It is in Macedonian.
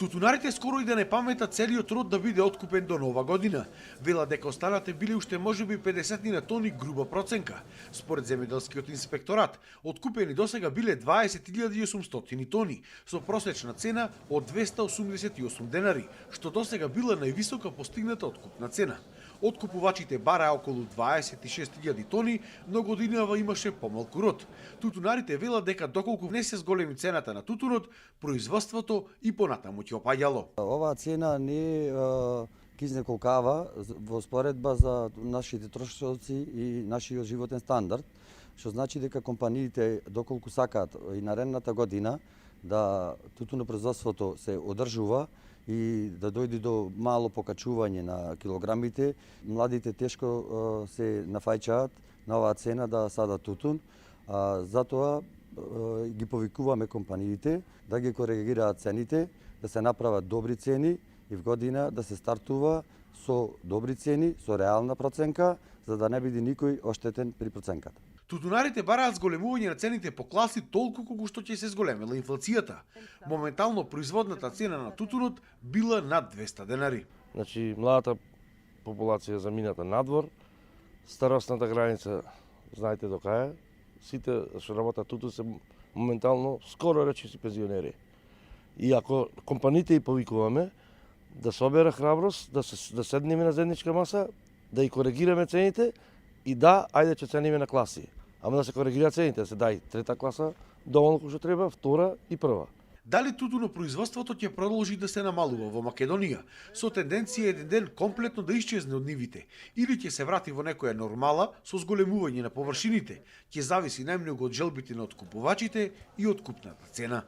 Тутунарите скоро и да не паметат целиот род да биде откупен до нова година. Велат дека останате били уште можеби 50 на тони груба проценка. Според земјоделскиот инспекторат, откупени досега биле 20.800 тони, со просечна цена од 288 денари, што досега била највисока постигната откупна цена. Откупувачите бараа околу 26.000 тони, но годинава имаше помалку род. Тутунарите велат дека доколку не се зголеми цената на тутунот, производството и понатаму ќе опаѓало. Оваа цена не ги изнеколкава во споредба за нашите трошоци и нашиот животен стандард, што значи дека компаниите доколку сакаат и наредната година да тутунопроизводството се одржува и да дојде до мало покачување на килограмите, младите тешко се нафаќаат на оваа цена да садат тутун. Затоа ги повикуваме компаниите да ги коригираат цените, да се направат добри цени и в година да се стартува со добри цени, со реална проценка, за да не биде никој оштетен при проценката. Тутунарите бараат зголемување на цените по класи толку колку што ќе се зголемела инфлацијата. Моментално производната цена на тутунот била над 200 денари. Значи, младата популација замината надвор, старосната граница, знаете до кај е, сите што работат тутун се моментално скоро рече си пензионери. И ако компаниите и повикуваме да собере храброст, да седнеме на заедничка маса, да и коригираме цените и да, ајде ќе цениме на класи. Ама да се коригираат цените, да се дај трета класа, доволно што треба, втора и прва. Дали тутунопроизводството ќе продолжи да се намалува во Македонија, со тенденција еден ден комплетно да исчезне од нивите, или ќе се врати во некоја нормала со зголемување на површините, ќе зависи најмногу од желбите на откупувачите и откупната цена.